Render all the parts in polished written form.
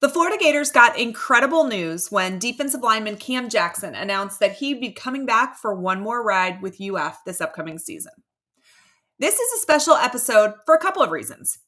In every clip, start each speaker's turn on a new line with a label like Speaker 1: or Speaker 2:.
Speaker 1: The Florida Gators got incredible news when defensive lineman Cam Jackson announced that he'd be coming back for one more ride with UF this upcoming season. This is a special episode for a couple of reasons.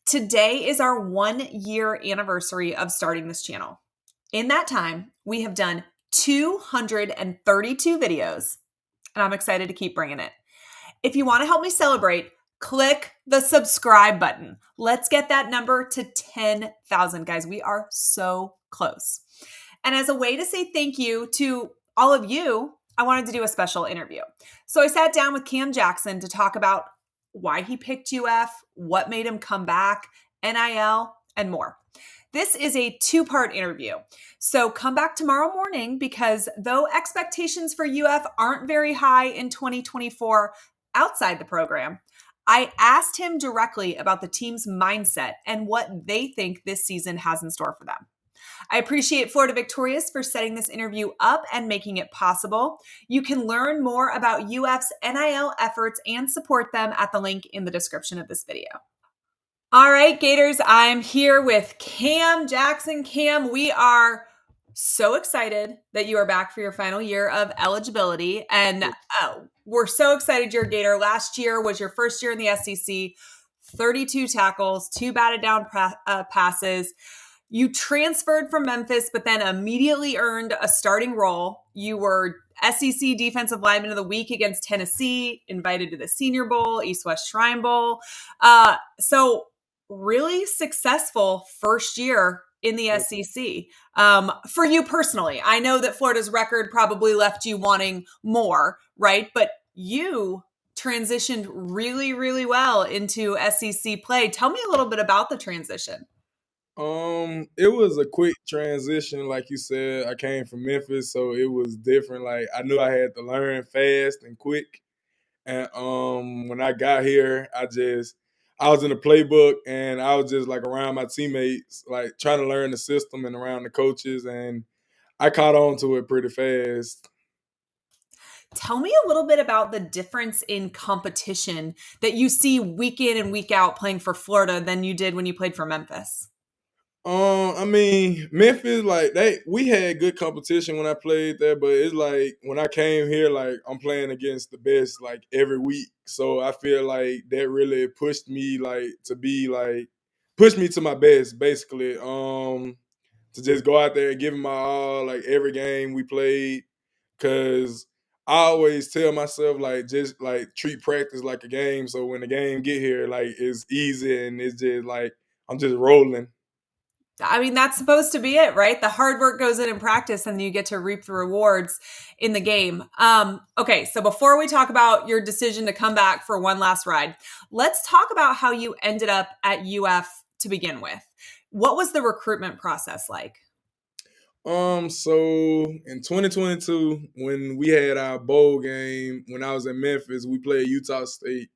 Speaker 1: Today is our 1-year anniversary of starting this channel. In that time, we have done 232 videos, and I'm excited to keep bringing it. If you want to help me celebrate, click the subscribe button. Let's get that number to 10,000, guys. We are so close. And as a way to say thank you to all of you, I wanted to do a special interview. So I sat down with Cam Jackson to talk about why he picked UF, what made him come back, NIL, and more. This is a 2-part interview. So come back tomorrow morning because though expectations for UF aren't very high in 2024 outside the program, I asked him directly about the team's mindset and what they think this season has in store for them. I appreciate Florida Victorious for setting this interview up and making it possible. You can learn more about UF's NIL efforts and support them at the link in the description of this video. All right, Gators, I'm here with Cam Jackson. Cam, we are so excited that you are back for your final year of eligibility. And we're so excited you're a Gator. Last year was your first year in the SEC, 32 tackles, 2 batted down passes. You transferred from Memphis, but then immediately earned a starting role. You were SEC Defensive Lineman of the Week against Tennessee, invited to the Senior Bowl, East-West Shrine Bowl. So really successful first year in the SEC. For you personally, I know that Florida's record probably left you wanting more, right? But you transitioned really, really well into SEC play. Tell me a little bit about the transition.
Speaker 2: It was a quick transition, like you said. I came from Memphis, so it was different. Like I knew I had to learn fast and quick. And when I got here, I was in the playbook and I was just like around my teammates, like trying to learn the system and around the coaches, and I caught on to it pretty fast.
Speaker 1: Tell me a little bit about the difference in competition that you see week in and week out playing for Florida than you did when you played for Memphis.
Speaker 2: I mean, Memphis, like we had good competition when I played there, but it's like when I came here, like I'm playing against the best like every week. So I feel like that really pushed me pushed me to my best basically. To just go out there and give it my all, like every game we played. Cause I always tell myself like just like treat practice like a game. So when the game get here, like it's easy and it's just like I'm just rolling.
Speaker 1: I mean, that's supposed to be it, right? The hard work goes in practice and you get to reap the rewards in the game. Okay, so before we talk about your decision to come back for one last ride, let's talk about how you ended up at UF to begin with. What was the recruitment process like?
Speaker 2: So in 2022, when we had our bowl game, when I was in Memphis, we played Utah State.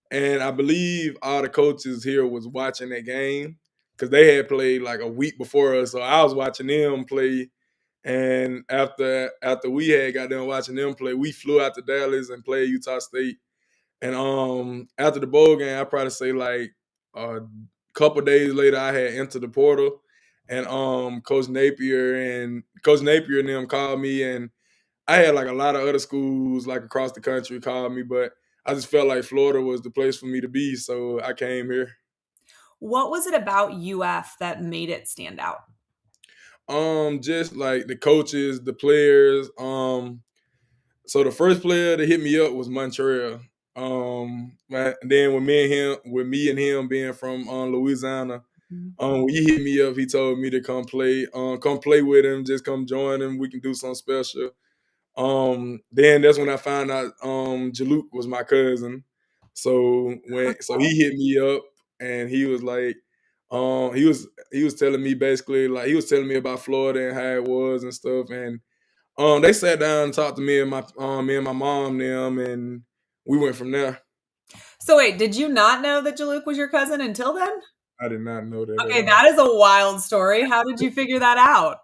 Speaker 2: And I believe all the coaches here was watching that game because they had played like a week before us. So I was watching them play. And after we had got done watching them play, we flew out to Dallas and played Utah State. And after the bowl game, I probably say like a couple days later, I had entered the portal, and Coach Napier and them called me, and I had like a lot of other schools like across the country called me, but I just felt like Florida was the place for me to be, so I came here.
Speaker 1: What was it about UF that made it stand out?
Speaker 2: Just like the coaches, the players. So the first player to hit me up was Montreal. And then with me and him being from Louisiana, when he hit me up, he told me to come play with him, just come join him. We can do something special. Then that's when I found out Jaluk was my cousin. So he hit me up and he was like, he was telling me basically like he was telling me about Florida and how it was and stuff. And they sat down and talked to me and my mom them, and we went from there.
Speaker 1: So wait, did you not know that Jaluk was your cousin until then?
Speaker 2: I did not know that at
Speaker 1: Okay,
Speaker 2: all.
Speaker 1: that is a wild story. How did you figure that out?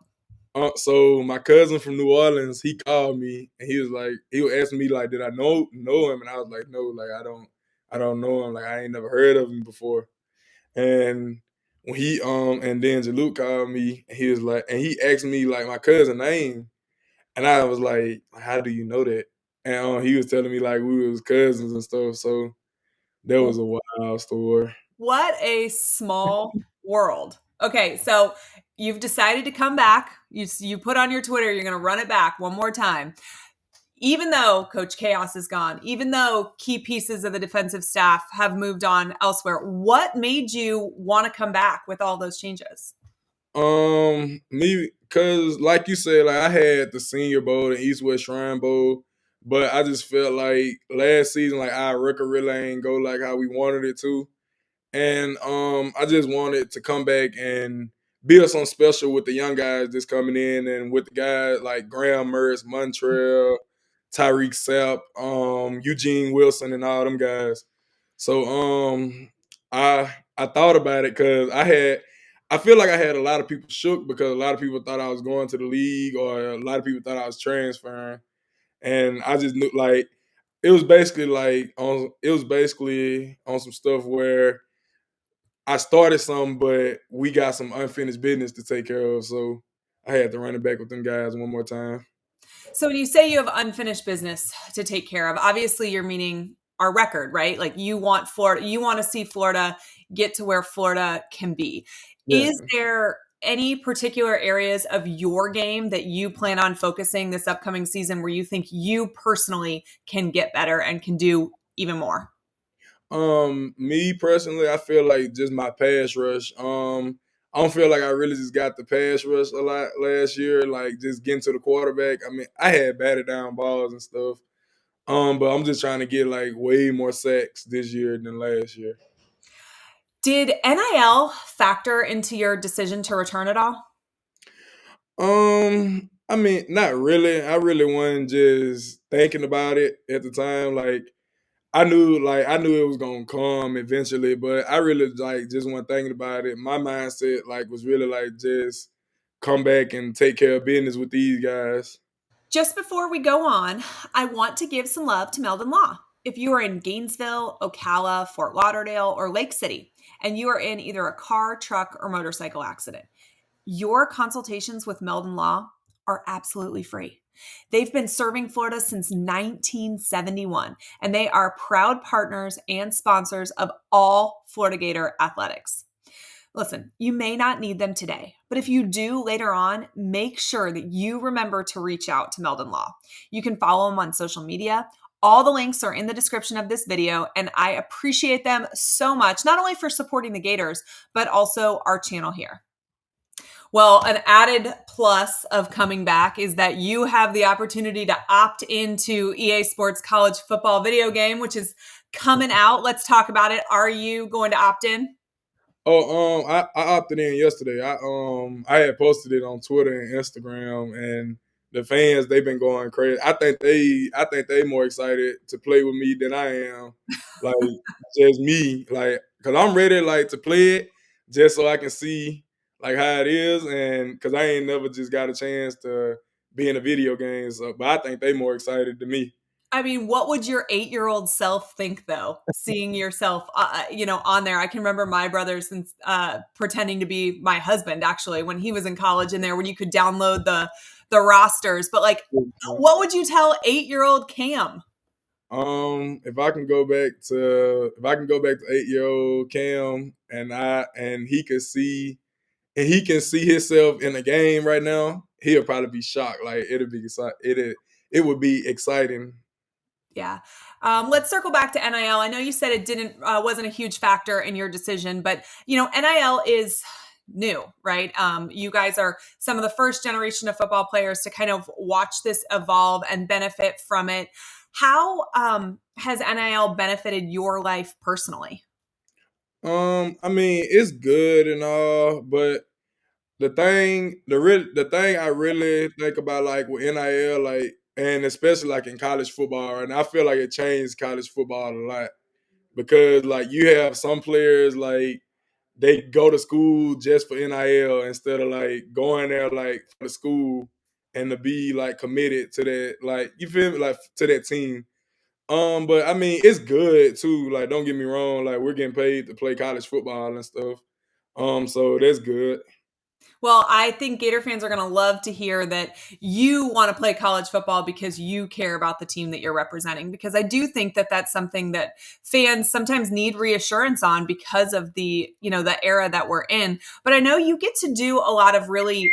Speaker 2: So my cousin from New Orleans, he called me and he was asking me like, did I know him? And I was like, no, like I don't know him. Like I ain't never heard of him before. And when he and then Jaluk called me and he was like, and he asked me like my cousin name, and I was like, how do you know that? And he was telling me like we was cousins and stuff. So that was a wild story.
Speaker 1: What a small world. Okay, so you've decided to come back. You put on your Twitter, you're going to run it back one more time. Even though Coach Chaos is gone, even though key pieces of the defensive staff have moved on elsewhere, what made you want to come back with all those changes?
Speaker 2: Me, cause like you said, like I had the Senior Bowl and East West Shrine Bowl, but I just felt like last season, like our record really ain't go like how we wanted it to. And I just wanted to come back and build something special with the young guys that's coming in, and with the guys like Graham Mertz, Montrell, Tyreek Sapp, Eugene Wilson, and all them guys. So I thought about it because I feel like I had a lot of people shook because a lot of people thought I was going to the league, or a lot of people thought I was transferring, and I just knew like it was basically on some stuff where I started some, but we got some unfinished business to take care of. So I had to run it back with them guys one more time.
Speaker 1: So when you say you have unfinished business to take care of, obviously you're meaning our record, right? Like you want Florida, you want to see Florida get to where Florida can be.
Speaker 2: Yeah.
Speaker 1: Is there any particular areas of your game that you plan on focusing this upcoming season where you think you personally can get better and can do even more?
Speaker 2: Me personally, I feel like just my pass rush. I don't feel like I really just got the pass rush a lot last year, like just getting to the quarterback. I mean, I had batted down balls and stuff. But I'm just trying to get like way more sacks this year than last year.
Speaker 1: Did NIL factor into your decision to return at all?
Speaker 2: I mean, not really. I really wasn't just thinking about it at the time. Like I knew it was gonna come eventually, but I really like just wasn't thinking about it. My mindset like was really like just come back and take care of business with these guys.
Speaker 1: Just before we go on, I want to give some love to Meldon Law. If you are in Gainesville, Ocala, Fort Lauderdale, or Lake City, and you are in either a car, truck, or motorcycle accident, your consultations with Meldon Law are absolutely free. They've been serving Florida since 1971, and they are proud partners and sponsors of all Florida Gator athletics. Listen, you may not need them today, but if you do later on, make sure that you remember to reach out to Meldon Law. You can follow them on social media. All the links are in the description of this video, and I appreciate them so much, not only for supporting the Gators, but also our channel here. Well, an added plus of coming back is that you have the opportunity to opt into EA Sports College Football video game, which is coming out. Let's talk about it. Are you going to opt in?
Speaker 2: Oh, I opted in yesterday. I had posted it on Twitter and Instagram, and the fans they've been going crazy. I think they more excited to play with me than I am. Like just me, like because I'm ready like to play it just so I can see like how it is, and because I ain't never just got a chance to be in a video game. So, but I think they more excited than me.
Speaker 1: I mean, what would your 8-year-old self think though, seeing yourself, on there? I can remember my brother since pretending to be my husband actually when he was in college in there when you could download the rosters. But like, what would you tell 8-year-old Cam?
Speaker 2: If I can go back to 8-year-old Cam, and he can see himself in the game right now, he'll probably be shocked. Like it would be exciting.
Speaker 1: Yeah. Let's circle back to NIL. I know you said it wasn't a huge factor in your decision, but NIL is new, right? You guys are some of the first generation of football players to kind of watch this evolve and benefit from it. How has NIL benefited your life personally?
Speaker 2: I mean, it's good and all, but the thing I really think about like with NIL, like and especially like in college football, and I feel like it changed college football a lot because like you have some players like they go to school just for NIL instead of like going there like for the school and to be like committed to that, like you feel me, like to that team. But I mean it's good too. Like don't get me wrong, like we're getting paid to play college football and stuff. So that's good.
Speaker 1: Well, I think Gator fans are going to love to hear that you want to play college football because you care about the team that you're representing. Because I do think that that's something that fans sometimes need reassurance on because of the era that we're in. But I know you get to do a lot of really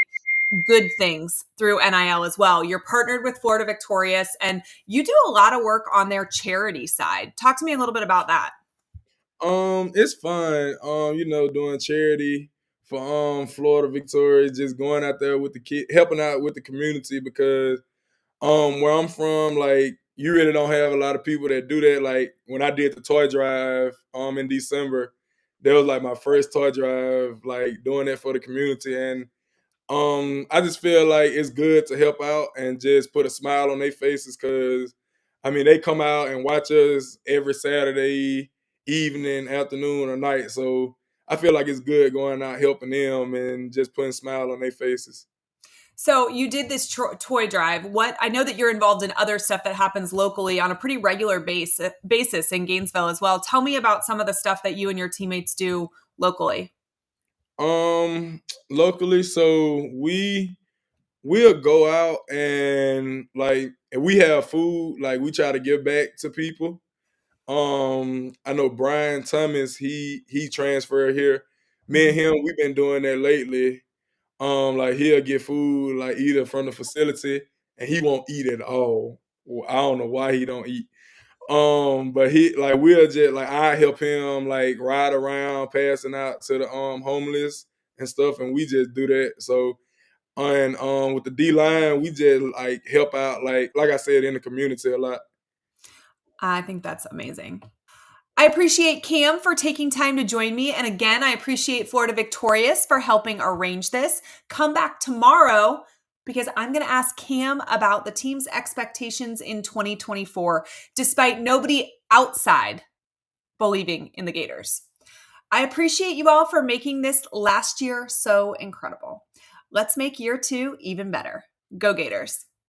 Speaker 1: good things through NIL as well. You're partnered with Florida Victorious and you do a lot of work on their charity side. Talk to me a little bit about that.
Speaker 2: It's fun. Doing charity for Florida Victoria, just going out there with the kid, helping out with the community because where I'm from, like you really don't have a lot of people that do that. Like when I did the toy drive in December, that was like my first toy drive, like doing that for the community. And I just feel like it's good to help out and just put a smile on their faces because, I mean, they come out and watch us every Saturday evening, afternoon, or night. So I feel like it's good going out helping them and just putting a smile on their faces.
Speaker 1: So you did this toy drive. What I know that you're involved in other stuff that happens locally on a pretty regular basis in Gainesville as well. Tell me about some of the stuff that you and your teammates do locally.
Speaker 2: Um, Locally, so we'll go out and like if we have food, like we try to give back to people. I know Brian Thomas, he transferred here. Me and
Speaker 1: Mhm.
Speaker 2: him, we've been doing that lately. Like he'll get food like either from the facility and he won't eat at all. Well, I don't know why he don't eat. But he like we'll just like I help him like ride around passing out to the homeless and stuff, and we just do that. So and with the D line, we just like help out like I said in the community a lot.
Speaker 1: I think that's amazing. I appreciate Cam for taking time to join me. And again, I appreciate Florida Victorious for helping arrange this. Come back tomorrow because I'm going to ask Cam about the team's expectations in 2024, despite nobody outside believing in the Gators. I appreciate you all for making this last year so incredible. Let's make year 2 even better. Go Gators.